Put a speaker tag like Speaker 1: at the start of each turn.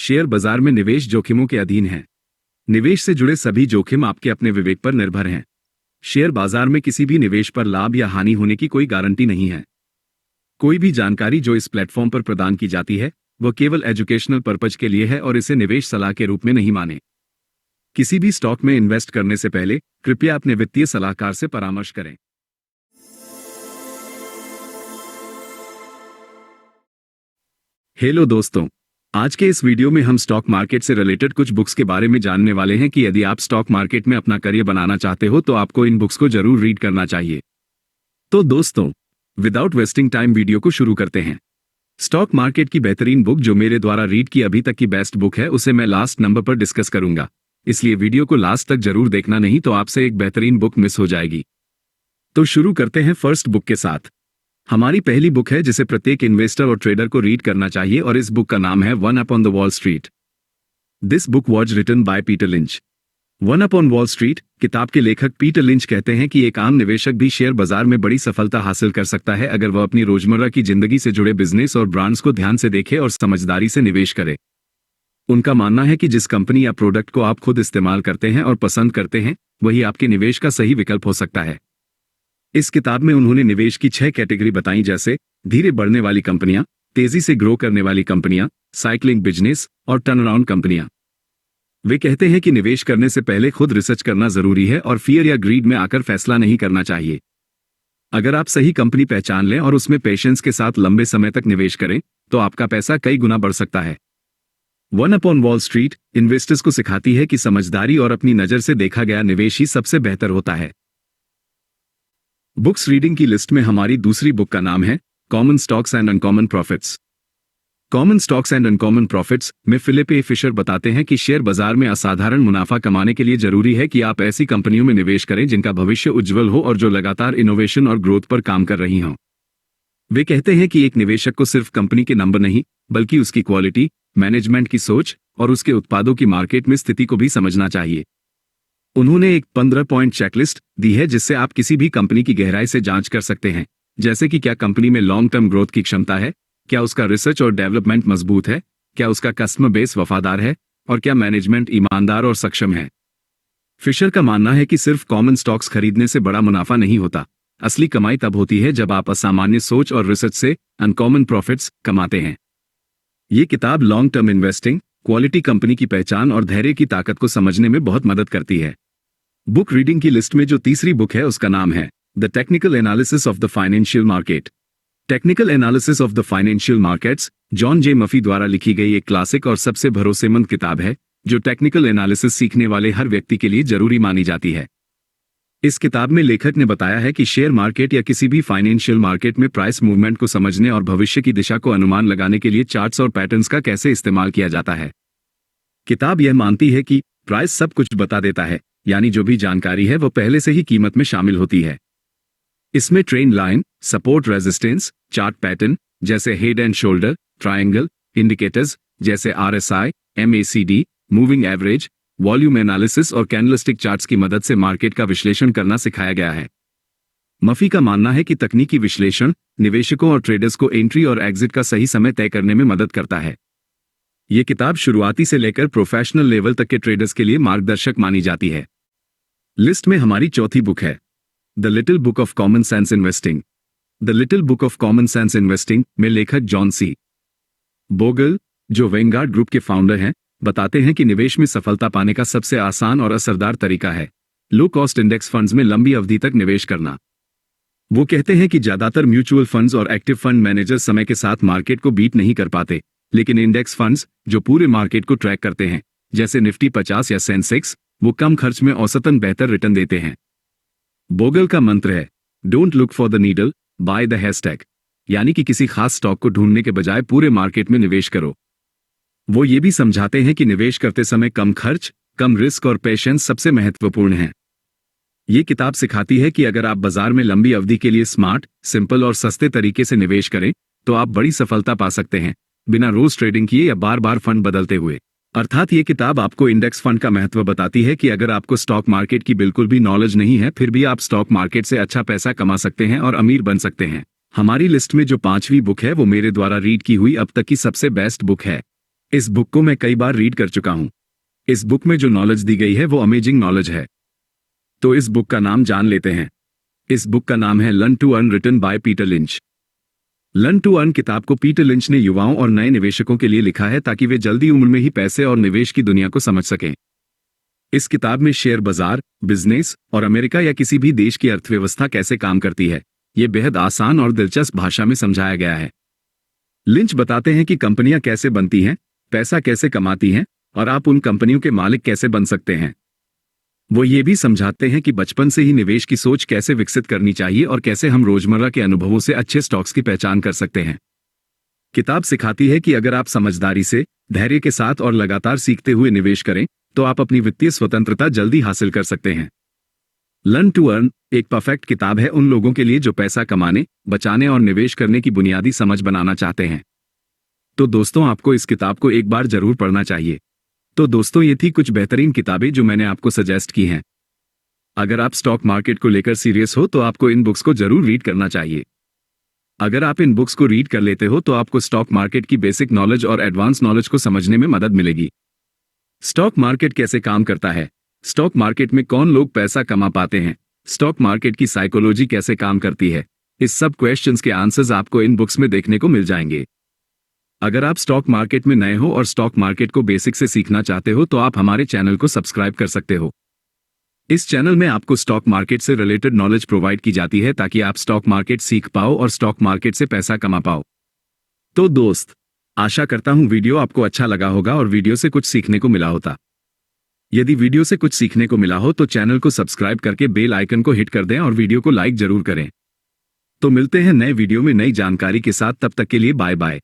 Speaker 1: Share बाजार में निवेश जोखिमों के अधीन है। निवेश से जुड़े सभी जोखिम आपके अपने विवेक पर निर्भर हैं। शेयर बाजार में किसी भी निवेश पर लाभ या हानि होने की कोई गारंटी नहीं है। कोई भी जानकारी जो इस प्लेटफॉर्म पर प्रदान की जाती है वह केवल एजुकेशनल पर्पज के लिए है और इसे निवेश सलाह के रूप में नहीं माने। किसी भी स्टॉक में इन्वेस्ट करने से पहले कृपया अपने वित्तीय सलाहकार से परामर्श करें। हेलो दोस्तों, आज के इस वीडियो में हम स्टॉक मार्केट से रिलेटेड कुछ बुक्स के बारे में जानने वाले हैं कि यदि आप स्टॉक मार्केट में अपना करियर बनाना चाहते हो तो आपको इन बुक्स को जरूर रीड करना चाहिए। तो दोस्तों, विदाउट वेस्टिंग टाइम वीडियो को शुरू करते हैं। स्टॉक मार्केट की बेहतरीन बुक जो मेरे द्वारा रीड की अभी तक की बेस्ट बुक है उसे मैं लास्ट नंबर पर डिस्कस करूंगा, इसलिए वीडियो को लास्ट तक जरूर देखना, नहीं तो आपसे एक बेहतरीन बुक मिस हो जाएगी। तो शुरू करते हैं फर्स्ट बुक के साथ। हमारी पहली बुक है जिसे प्रत्येक इन्वेस्टर और ट्रेडर को रीड करना चाहिए और इस बुक का नाम है one up on the wall street. This book was written by Peter Lynch. One up on wall street किताब के लेखक पीटर लिंच कहते हैं कि एक आम निवेशक भी शेयर बाजार में बड़ी सफलता हासिल कर सकता है अगर वह अपनी रोजमर्रा की जिंदगी से जुड़े बिजनेस और ब्रांड्स को ध्यान से देखे और समझदारी से निवेश करे। उनका मानना है कि जिस कंपनी या प्रोडक्ट को आप खुद इस्तेमाल करते हैं और पसंद करते हैं वही आपके निवेश का सही विकल्प हो सकता है। इस किताब में उन्होंने निवेश की 6 कैटेगरी बताई, जैसे धीरे बढ़ने वाली कंपनियां, तेजी से ग्रो करने वाली कंपनियां, साइक्लिंग बिजनेस और टर्नअराउंड कंपनियां। वे कहते हैं कि निवेश करने से पहले खुद रिसर्च करना जरूरी है और फियर या ग्रीड में आकर फैसला नहीं करना चाहिए। अगर आप सही कंपनी पहचान लें और उसमें पेशेंस के साथ लंबे समय तक निवेश करें तो आपका पैसा कई गुना बढ़ सकता है। One up on wall street investors को सिखाती है कि समझदारी और अपनी नजर से देखा गया निवेश ही सबसे बेहतर होता है। बुक्स रीडिंग की लिस्ट में हमारी दूसरी बुक का नाम है common stocks and uncommon profits. Common stocks and uncommon profits में फिलिप ए फिशर बताते हैं कि शेयर बाजार में असाधारण मुनाफा कमाने के लिए जरूरी है कि आप ऐसी कंपनियों में निवेश करें जिनका भविष्य उज्जवल हो और जो लगातार इनोवेशन और ग्रोथ पर काम कर रही हों। वे कहते हैं कि एक निवेशक को सिर्फ कंपनी के नंबर नहीं बल्कि उसकी क्वालिटी, मैनेजमेंट की सोच और उसके उत्पादों की मार्केट में स्थिति को भी समझना चाहिए। उन्होंने एक 15 पॉइंट चेकलिस्ट दी है जिससे आप किसी भी कंपनी की गहराई से जांच कर सकते हैं, जैसे कि क्या कंपनी में लॉन्ग टर्म ग्रोथ की क्षमता है, क्या उसका रिसर्च और डेवलपमेंट मजबूत है, क्या उसका कस्टमर बेस वफादार है और क्या मैनेजमेंट ईमानदार और सक्षम है। फिशर का मानना है कि सिर्फ कॉमन स्टॉक्स खरीदने से बड़ा मुनाफा नहीं होता, असली कमाई तब होती है जब आप असामान्य सोच और रिसर्च से अनकॉमन प्रॉफिट्स कमाते हैं। ये किताब long term investing, quality company की पहचान और धैर्य की ताकत को समझने में बहुत मदद करती है। बुक रीडिंग की लिस्ट में जो तीसरी बुक है उसका नाम है the technical analysis of the financial market. Technical analysis of the financial markets John J Murphy द्वारा लिखी गई एक क्लासिक और सबसे भरोसेमंद किताब है जो टेक्निकल एनालिसिस सीखने वाले हर व्यक्ति के लिए जरूरी मानी जाती है। इस किताब में लेखक ने बताया है कि शेयर मार्केट या किसी भी फाइनेंशियल मार्केट में प्राइस मूवमेंट को समझने और भविष्य की दिशा को अनुमान लगाने के लिए चार्ट्स और पैटर्न्स का कैसे इस्तेमाल किया जाता है। किताब यह मानती है कि प्राइस सब कुछ बता देता है, यानी जो भी जानकारी है वो पहले से ही कीमत में शामिल होती है। इसमें trend line, support resistance, chart pattern जैसे head and shoulder, triangle, indicators जैसे RSI, MACD, moving average, volume analysis और कैंडलस्टिक चार्ट्स की मदद से मार्केट का विश्लेषण करना सिखाया गया है। मफी का मानना है कि तकनीकी विश्लेषण निवेशकों और ट्रेडर्स को एंट्री और एग्जिट का सही समय तय करने में मदद करता है। ये किताब शुरुआती से लेकर प्रोफेशनल लेवल तक के ट्रेडर्स के लिए मार्गदर्शक मानी जाती है। लिस्ट में हमारी चौथी बुक है the little book of common sense investing. The little book of common sense investing में लेखक जॉन सी बोगल, जो वेंगार्ड ग्रुप के फाउंडर हैं, बताते हैं कि निवेश में सफलता पाने का सबसे आसान और असरदार तरीका है लो कॉस्ट इंडेक्स फंड्स में लंबी अवधि तक निवेश करना। वो कहते हैं कि ज्यादातर म्यूचुअल फंड्स और एक्टिव फंड मैनेजर समय के साथ मार्केट को बीट नहीं कर पाते, लेकिन इंडेक्स फंड्स जो पूरे मार्केट को ट्रैक करते हैं जैसे निफ्टी 50 या सेंसेक्स, वो कम खर्च में औसतन बेहतर रिटर्न देते हैं। बोगल का मंत्र है don't look for the needle, by the hashtag, यानी कि किसी खास स्टॉक को ढूंढने के बजाय पूरे मार्केट में निवेश करो। वो ये भी समझाते हैं कि निवेश करते समय कम खर्च, कम रिस्क और पेशेंस सबसे महत्वपूर्ण है। ये किताब सिखाती है कि अगर आप बाजार में लंबी अवधि के लिए स्मार्ट, सिंपल और सस्ते तरीके से निवेश करें तो आप बड़ी सफलता पा सकते हैं, बिना रोज ट्रेडिंग किए या बार बार फंड बदलते हुए। अर्थात ये किताब आपको इंडेक्स फंड का महत्व बताती है कि अगर आपको स्टॉक मार्केट की बिल्कुल भी नॉलेज नहीं है फिर भी आप स्टॉक मार्केट से अच्छा पैसा कमा सकते हैं और अमीर बन सकते हैं। हमारी लिस्ट में जो 5वीं बुक है वो मेरे द्वारा रीड की हुई अब तक की सबसे बेस्ट बुक है इस बुक को मैं कई बार रीड कर चुका हूं। इस बुक में जो नॉलेज दी गई है वो अमेजिंग नॉलेज है। तो इस बुक का नाम जान लेते हैं। इस बुक का नाम है learn to earn, written by Peter Lynch. Learn to earn किताब को पीटर लिंच ने युवाओं और नए निवेशकों के लिए लिखा है ताकि वे जल्दी उम्र में ही पैसे और निवेश की दुनिया को समझ सकें। इस किताब में शेयर बाजार, बिजनेस और अमेरिका या किसी भी देश की अर्थव्यवस्था कैसे काम करती है, ये बेहद आसान और दिलचस्प भाषा में समझाया गया है। लिंच बताते हैं कि कंपनियां कैसे बनती हैं, पैसा कैसे कमाती हैं और आप उन कंपनियों के मालिक कैसे बन सकते हैं। वो ये भी समझाते हैं कि बचपन से ही निवेश की सोच कैसे विकसित करनी चाहिए और कैसे हम रोजमर्रा के अनुभवों से अच्छे स्टॉक्स की पहचान कर सकते हैं। किताब सिखाती है कि अगर आप समझदारी से, धैर्य के साथ और लगातार सीखते हुए निवेश करें तो आप अपनी वित्तीय स्वतंत्रता जल्दी हासिल कर सकते हैं। लर्न टू अर्न एक परफेक्ट किताब है उन लोगों के लिए जो पैसा कमाने, बचाने और निवेश करने की बुनियादी समझ बनाना चाहते हैं। तो दोस्तों, आपको इस किताब को एक बार जरूर पढ़ना चाहिए। तो दोस्तों, ये थी कुछ बेहतरीन किताबें जो मैंने आपको सजेस्ट की हैं। अगर आप स्टॉक मार्केट को लेकर सीरियस हो तो आपको इन बुक्स को जरूर रीड करना चाहिए। अगर आप इन बुक्स को रीड कर लेते हो तो आपको स्टॉक मार्केट की बेसिक नॉलेज और एडवांस नॉलेज को समझने में मदद मिलेगी। स्टॉक मार्केट कैसे काम करता है, स्टॉक मार्केट में कौन लोग पैसा कमा पाते हैं, स्टॉक मार्केट की साइकोलॉजी कैसे काम करती है, इस सब क्वेश्चंस के आंसर्स आपको इन बुक्स में देखने को मिल जाएंगे। अगर आप स्टॉक मार्केट में नए हो और स्टॉक मार्केट को बेसिक से सीखना चाहते हो तो आप हमारे चैनल को सब्सक्राइब कर सकते हो। इस चैनल में आपको स्टॉक मार्केट से रिलेटेड नॉलेज प्रोवाइड की जाती है ताकि आप स्टॉक मार्केट सीख पाओ और स्टॉक मार्केट से पैसा कमा पाओ। तो दोस्त, आशा करता हूं वीडियो आपको अच्छा लगा होगा और वीडियो से कुछ सीखने को मिला होता। यदि वीडियो से कुछ सीखने को मिला हो तो चैनल को सब्सक्राइब करके बेल आइकन को हिट कर दें और वीडियो को लाइक जरूर करें। तो मिलते हैं नए वीडियो में नई जानकारी के साथ, तब तक के लिए बाय बाय।